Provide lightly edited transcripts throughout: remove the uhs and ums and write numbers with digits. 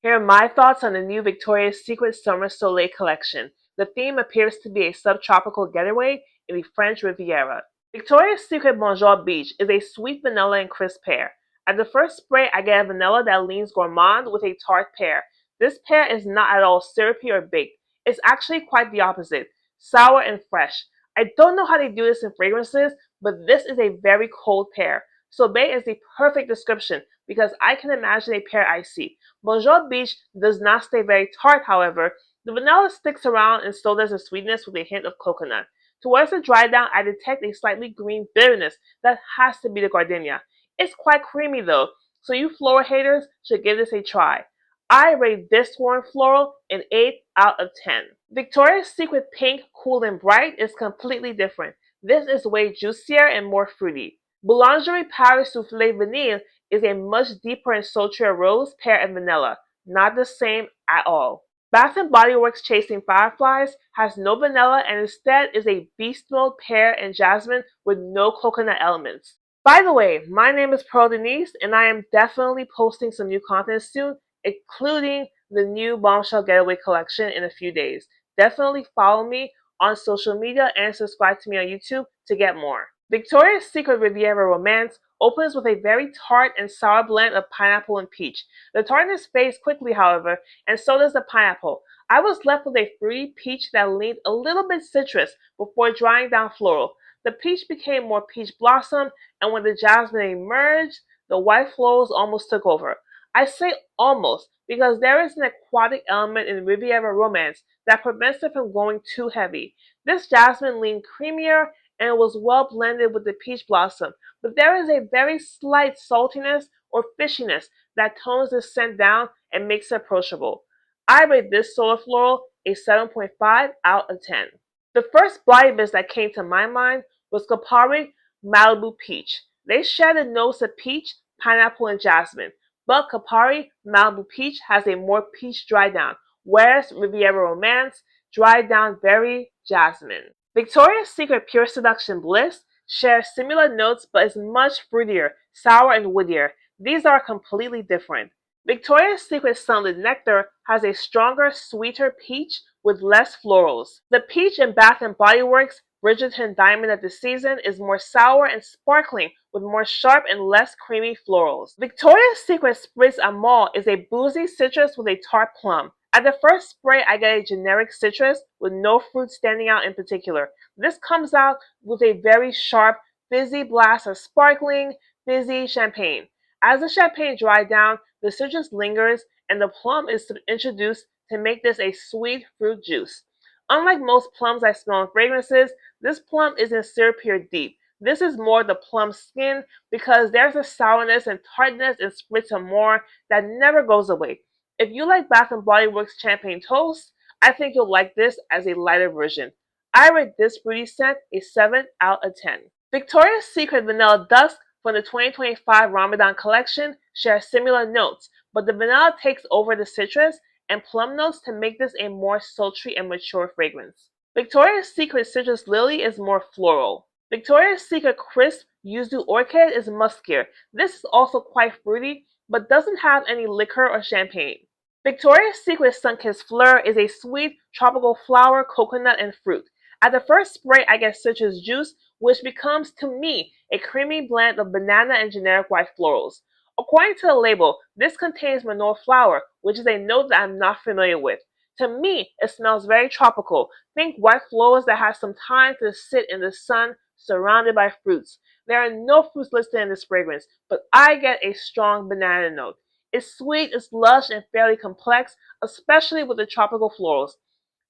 Here are my thoughts on the new Victoria's Secret Summer Soleil collection. The theme appears to be a subtropical getaway in the French Riviera. Victoria's Secret Bonjour Beach is a sweet vanilla and crisp pear. At the first spray, I get a vanilla that leans gourmand with a tart pear. This pear is not at all syrupy or baked. It's actually quite the opposite, sour and fresh. I don't know how they do this in fragrances, but this is a very cold pear. Sorbet is the perfect description because I can imagine a pear icee. Bonjour Beach does not stay very tart, however. The vanilla sticks around and so does the sweetness with a hint of coconut. Towards the dry down, I detect a slightly green bitterness that has to be the gardenia. It's quite creamy though, so you floral haters should give this a try. I rate this warm floral an 8 out of 10. Victoria's Secret Pink Cool and Bright is completely different. This is way juicier and more fruity. Boulangerie Paris Souffle Vanille is a much deeper and sultrier rose, pear, and vanilla. Not the same at all. Bath & Body Works Chasing Fireflies has no vanilla and instead is a beast mode pear and jasmine with no coconut elements. By the way, my name is Pearl Denise and I am definitely posting some new content soon, including the new Bombshell Getaway collection in a few days. Definitely follow me on social media and subscribe to me on YouTube to get more. Victoria's Secret Riviera Romance opens with a very tart and sour blend of pineapple and peach. The tartness fades quickly, however, and so does the pineapple. I was left with a fruity peach that leaned a little bit citrus before drying down floral. The peach became more peach blossom, and when the jasmine emerged, the white florals almost took over. I say almost because there is an aquatic element in Riviera Romance that prevents it from going too heavy. This jasmine leaned creamier and it was well blended with the peach blossom, but there is a very slight saltiness or fishiness that tones the scent down and makes it approachable. I rate this solar floral a 7.5 out of 10. The first body mist that came to my mind was Kopari Malibu Peach. They shared a nose of peach, pineapple, and jasmine, but Kopari Malibu Peach has a more peach dry down, whereas Riviera Romance dried down very jasmine. Victoria's Secret Pure Seduction Bliss shares similar notes but is much fruitier, sour, and woodier. These are completely different. Victoria's Secret Sunlit Nectar has a stronger, sweeter peach with less florals. The peach in Bath & Body Works Bridgerton Diamond of the Season is more sour and sparkling with more sharp and less creamy florals. Victoria's Secret Spritz Amour is a boozy citrus with a tart plum. At the first spray, I get a generic citrus with no fruit standing out in particular. This comes out with a very sharp, fizzy blast of sparkling, fizzy champagne. As the champagne dries down, the citrus lingers and the plum is introduced to make this a sweet fruit juice. Unlike most plums I smell in fragrances, this plum isn't syrupy or deep. This is more the plum skin because there's a sourness and tartness in Spritz Amour that never goes away. If you like Bath & Body Works Champagne Toast, I think you'll like this as a lighter version. I rate this fruity scent a 7 out of 10. Victoria's Secret Vanilla Dusk from the 2025 Ramadan collection shares similar notes, but the vanilla takes over the citrus and plum notes to make this a more sultry and mature fragrance. Victoria's Secret Citrus Lily is more floral. Victoria's Secret Crisp Yuzu Orchid is muskier. This is also quite fruity, but doesn't have any liquor or champagne. Victoria's Secret Sunkissed Fleur is a sweet tropical flower, coconut, and fruit. At the first spray, I get citrus juice, which becomes, to me, a creamy blend of banana and generic white florals. According to the label, this contains manor flower, which is a note that I'm not familiar with. To me, it smells very tropical. Think white flowers that have some time to sit in the sun surrounded by fruits. There are no fruits listed in this fragrance, but I get a strong banana note. It's sweet, it's lush, and fairly complex, especially with the tropical florals.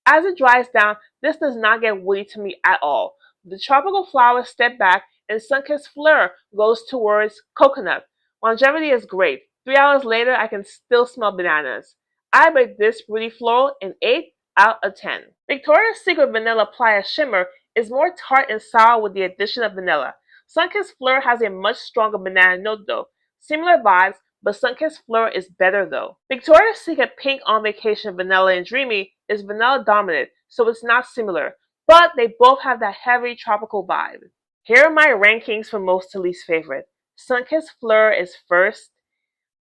As it dries down, this does not get woody to me at all. The tropical flowers step back, and Sunkissed Fleur goes towards coconut. Longevity is great. 3 hours later, I can still smell bananas. I rate this fruity floral an 8 out of 10. Victoria's Secret Vanilla Playa Shimmer is more tart and sour with the addition of vanilla. Sunkissed Fleur has a much stronger banana note though. Similar vibes, but Sunkissed Fleur is better though. Victoria's Secret Pink On Vacation Vanilla and Dreamy is vanilla dominant, so it's not similar, but they both have that heavy tropical vibe. Here are my rankings from most to least favorite. Sunkissed Fleur is first,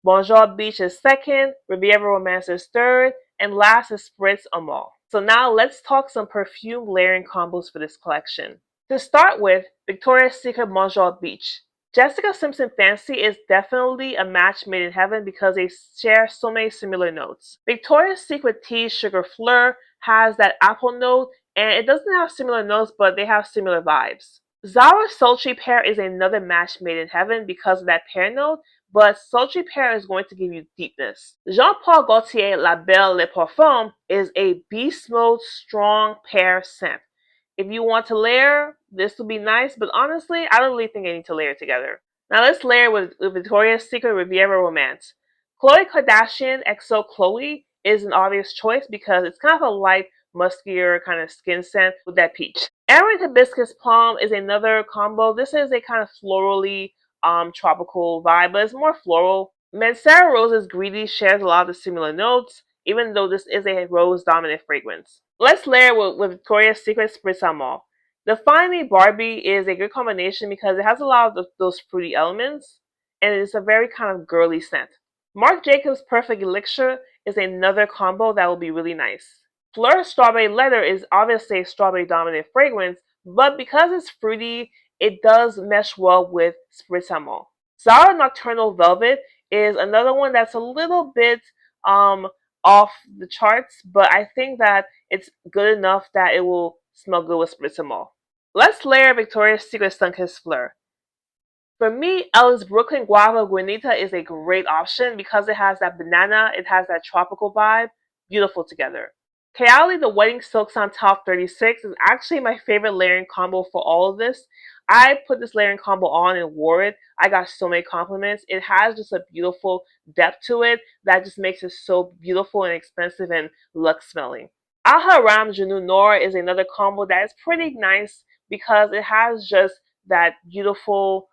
Bonjour Beach is second, Riviera Romance is third, and last is Spritz Amour. So now let's talk some perfume layering combos for this collection. To start with, Victoria's Secret Bonjour Beach. Jessica Simpson Fancy is definitely a match made in heaven because they share so many similar notes. Victoria's Secret Tea Sugar Fleur has that apple note, and it doesn't have similar notes, but they have similar vibes. Zara's Sultry Pear is another match made in heaven because of that pear note, but sultry pear is going to give you deepness. Jean-Paul Gaultier La Belle Le Parfum is a beast mode strong pear scent. If you want to layer, this will be nice, but honestly, I don't really think I need to layer together. Now let's layer with Victoria's Secret Riviera Romance. Khloe Kardashian XO Chloe is an obvious choice because it's kind of a light, muskier kind of skin scent with that peach. Erin Hibiscus Plum is another combo. This is a kind of florally tropical vibe, but it's more floral. Mancera Rose's Greedy shares a lot of the similar notes, even though this is a rose-dominant fragrance. Let's layer with Victoria's Secret Spritz Amour. The Find Me Barbie is a good combination because it has a lot of those fruity elements, and it's a very kind of girly scent. Marc Jacobs Perfect Elixir is another combo that will be really nice. Fleur Strawberry Leather is obviously a strawberry-dominant fragrance, but because it's fruity, it does mesh well with Spritz Amour. Zara Nocturnal Velvet is another one that's a little bit off the charts, but I think that it's good enough that it will smell good with Spritz Amour. Let's layer Victoria's Secret Sunkissed Fleur. For me, Ella's Brooklyn Guava Granita is a great option because it has that banana, it has that tropical vibe, beautiful together. Kayali the Wedding Silks on Top 36 is actually my favorite layering combo for all of this. I put this layering combo on and wore it. I got so many compliments. It has just a beautiful depth to it that just makes it so beautiful and expensive and luxe smelling. Al Haram Janu Noor is another combo that is pretty nice because it has just that beautiful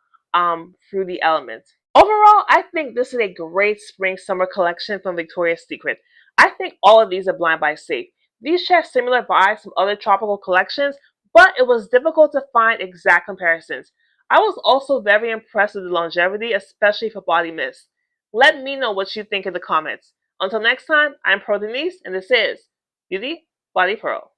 fruity element. Overall, I think this is a great spring summer collection from Victoria's Secret. I think all of these are blind buy safe. These share similar vibes from other tropical collections, but it was difficult to find exact comparisons. I was also very impressed with the longevity, especially for body mist. Let me know what you think in the comments. Until next time, I'm Pro Denise, and this is Beauty Body Pearl.